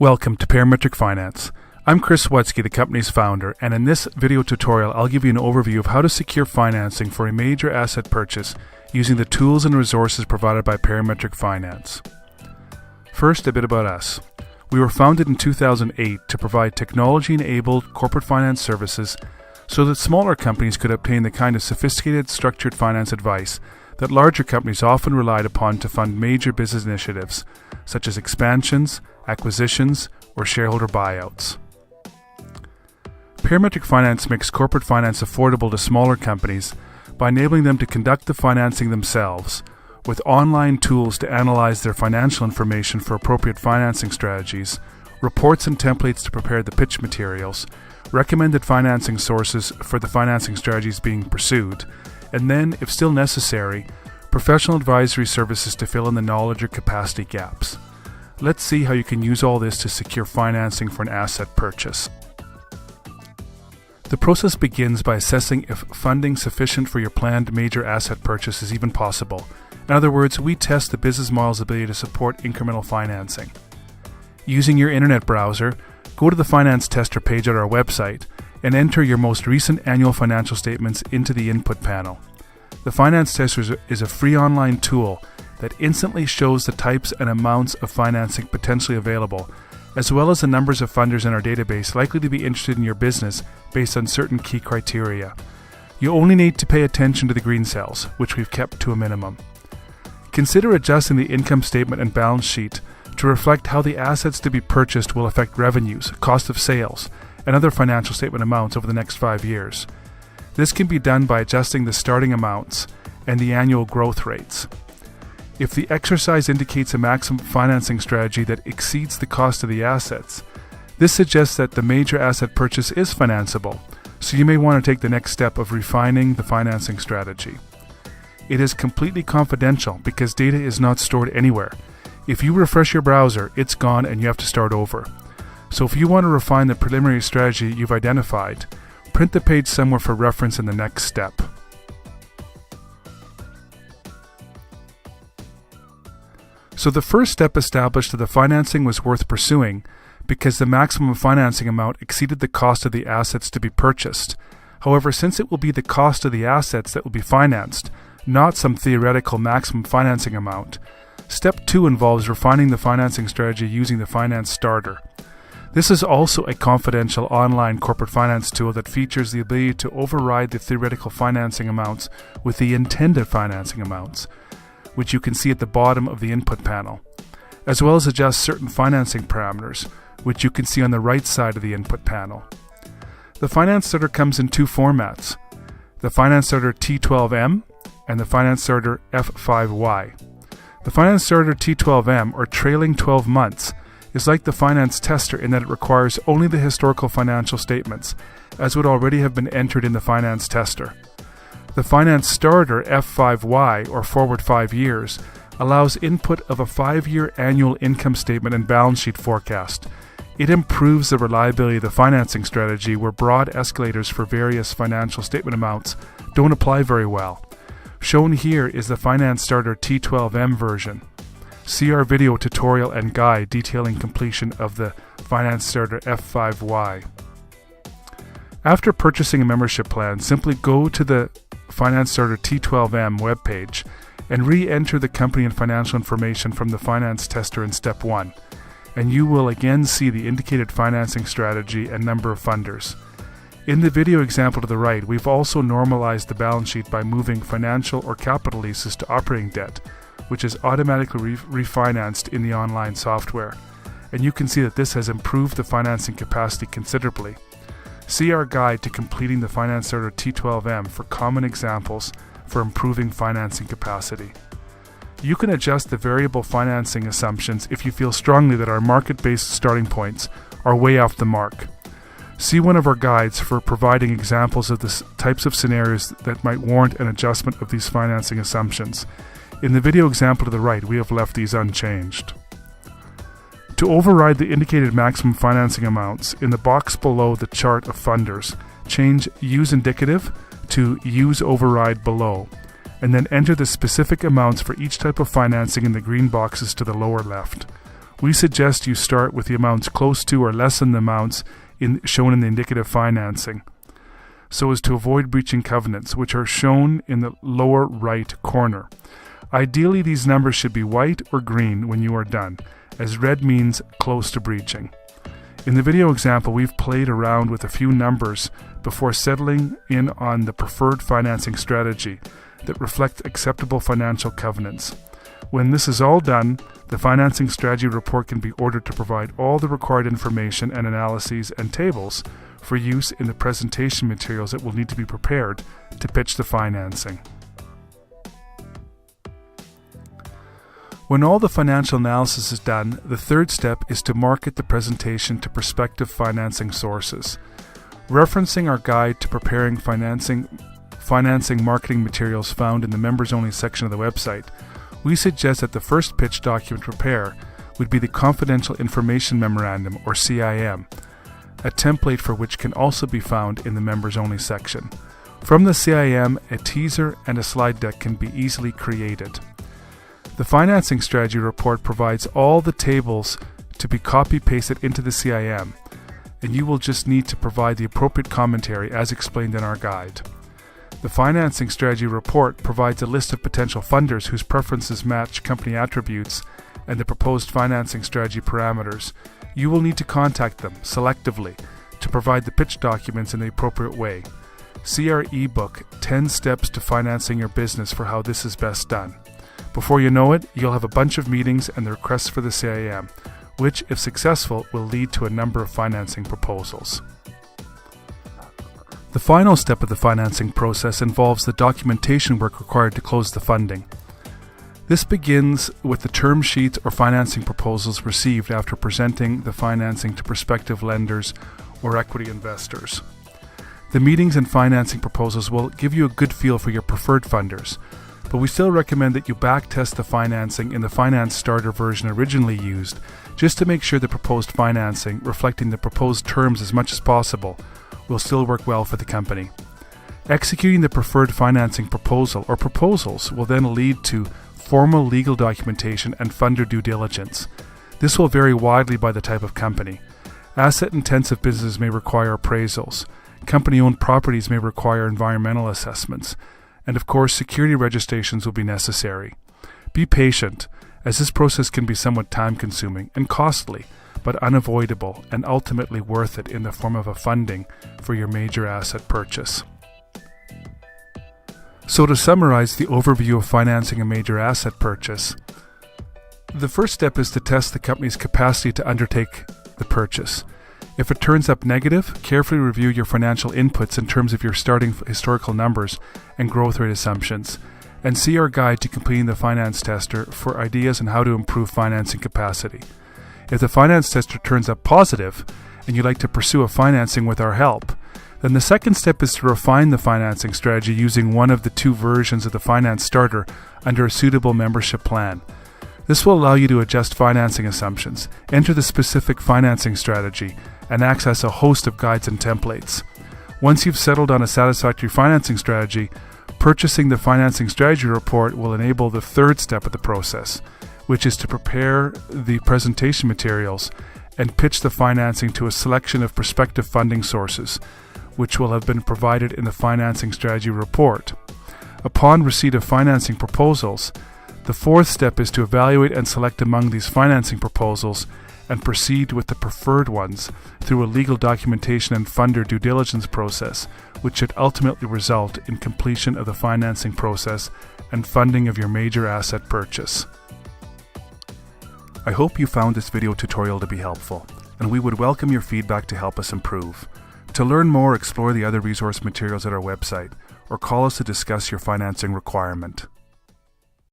Welcome to Parametric Finance. I'm Chris Wutsky, the company's founder, and in this video tutorial I'll give you an overview of how to secure financing for a major asset purchase using the tools and resources provided by Parametric Finance. First, a bit about us. We were founded in 2008 to provide technology-enabled corporate finance services so that smaller companies could obtain the kind of sophisticated structured finance advice that larger companies often relied upon to fund major business initiatives, such as expansions, acquisitions, or shareholder buyouts. Parametric Finance makes corporate finance affordable to smaller companies by enabling them to conduct the financing themselves, with online tools to analyze their financial information for appropriate financing strategies, reports and templates to prepare the pitch materials, recommended financing sources for the financing strategies being pursued, and then, if still necessary, professional advisory services to fill in the knowledge or capacity gaps. Let's see how you can use all this to secure financing for an asset purchase. The process begins by assessing if funding sufficient for your planned major asset purchase is even possible. In other words, we test the business model's ability to support incremental financing. Using your internet browser, go to the Finance Tester page at our website and enter your most recent annual financial statements into the input panel. The Finance Tester is a free online tool that instantly shows the types and amounts of financing potentially available, as well as the numbers of funders in our database likely to be interested in your business based on certain key criteria. You only need to pay attention to the green cells, which we've kept to a minimum. Consider adjusting the income statement and balance sheet to reflect how the assets to be purchased will affect revenues, cost of sales, and other financial statement amounts over the next 5 years. This can be done by adjusting the starting amounts and the annual growth rates. If the exercise indicates a maximum financing strategy that exceeds the cost of the assets, this suggests that the major asset purchase is financeable, so you may want to take the next step of refining the financing strategy. It is completely confidential because data is not stored anywhere. If you refresh your browser, it's gone and you have to start over. So if you want to refine the preliminary strategy you've identified, print the page somewhere for reference in the next step. So the first step established that the financing was worth pursuing because the maximum financing amount exceeded the cost of the assets to be purchased. However, since it will be the cost of the assets that will be financed, not some theoretical maximum financing amount, step 2 involves refining the financing strategy using the Finance Starter. This is also a confidential online corporate finance tool that features the ability to override the theoretical financing amounts with the intended financing amounts, which you can see at the bottom of the input panel, as well as adjust certain financing parameters, which you can see on the right side of the input panel. The Finance Starter comes in 2 formats, the Finance Starter T12M and the Finance Starter F5Y. The Finance Starter T12M, or trailing 12 months, is like the Finance Tester in that it requires only the historical financial statements, as would already have been entered in the Finance Tester. The Finance Starter F5Y, or forward 5 years, allows input of a 5-year annual income statement and balance sheet forecast. It improves the reliability of the financing strategy where broad escalators for various financial statement amounts don't apply very well. Shown here is the Finance Starter T12M version. See our video tutorial and guide detailing completion of the Finance Starter F5Y. After purchasing a membership plan, simply go to the Finance Starter T12M webpage and re-enter the company and financial information from the Finance Tester in Step 1, and you will again see the indicated financing strategy and number of funders. In the video example to the right, we've also normalized the balance sheet by moving financial or capital leases to operating debt, which is automatically refinanced in the online software, and you can see that this has improved the financing capacity considerably. See our guide to completing the Finance Starter T12M for common examples for improving financing capacity. You can adjust the variable financing assumptions if you feel strongly that our market-based starting points are way off the mark. See one of our guides for providing examples of the types of scenarios that might warrant an adjustment of these financing assumptions. In the video example to the right, we have left these unchanged. To override the indicated maximum financing amounts, in the box below the chart of funders, change Use Indicative to Use Override below, and then enter the specific amounts for each type of financing in the green boxes to the lower left. We suggest you start with the amounts close to or less than the amounts shown in the indicative financing, so as to avoid breaching covenants, which are shown in the lower right corner. Ideally, these numbers should be white or green when you are done, as red means close to breaching. In the video example, we've played around with a few numbers before settling in on the preferred financing strategy that reflects acceptable financial covenants. When this is all done, the financing strategy report can be ordered to provide all the required information and analyses and tables for use in the presentation materials that will need to be prepared to pitch the financing. When all the financial analysis is done, the third step is to market the presentation to prospective financing sources. Referencing our guide to preparing financing marketing materials found in the members-only section of the website, we suggest that the first pitch document to prepare would be the Confidential Information Memorandum, or CIM, a template for which can also be found in the members-only section. From the CIM, a teaser and a slide deck can be easily created. The financing strategy report provides all the tables to be copy-pasted into the CIM, and you will just need to provide the appropriate commentary as explained in our guide. The financing strategy report provides a list of potential funders whose preferences match company attributes and the proposed financing strategy parameters. You will need to contact them selectively to provide the pitch documents in the appropriate way. See our ebook, 10 Steps to Financing Your Business, for how this is best done. Before you know it, you'll have a bunch of meetings and the requests for the CIM, which, if successful, will lead to a number of financing proposals. The final step of the financing process involves the documentation work required to close the funding. This begins with the term sheets or financing proposals received after presenting the financing to prospective lenders or equity investors. The meetings and financing proposals will give you a good feel for your preferred funders, but we still recommend that you backtest the financing in the Finance Starter version originally used, just to make sure the proposed financing, reflecting the proposed terms as much as possible, will still work well for the company. Executing the preferred financing proposal or proposals will then lead to formal legal documentation and funder due diligence. This will vary widely by the type of company. Asset-intensive businesses may require appraisals. Company-owned properties may require environmental assessments. And of course, security registrations will be necessary. Be patient, as this process can be somewhat time-consuming and costly, but unavoidable and ultimately worth it in the form of a funding for your major asset purchase. So to summarize the overview of financing a major asset purchase, the first step is to test the company's capacity to undertake the purchase. If it turns up negative, carefully review your financial inputs in terms of your starting historical numbers and growth rate assumptions, and see our guide to completing the finance tester for ideas on how to improve financing capacity. If the finance tester turns up positive, and you'd like to pursue a financing with our help, then the second step is to refine the financing strategy using one of the two versions of the Finance Starter under a suitable membership plan. This will allow you to adjust financing assumptions, enter the specific financing strategy, and access a host of guides and templates. Once you've settled on a satisfactory financing strategy, purchasing the financing strategy report will enable the third step of the process, which is to prepare the presentation materials and pitch the financing to a selection of prospective funding sources, which will have been provided in the financing strategy report. Upon receipt of financing proposals, the fourth step is to evaluate and select among these financing proposals and proceed with the preferred ones through a legal documentation and funder due diligence process, which should ultimately result in completion of the financing process and funding of your major asset purchase. I hope you found this video tutorial to be helpful, and we would welcome your feedback to help us improve. To learn more, explore the other resource materials at our website, or call us to discuss your financing requirement.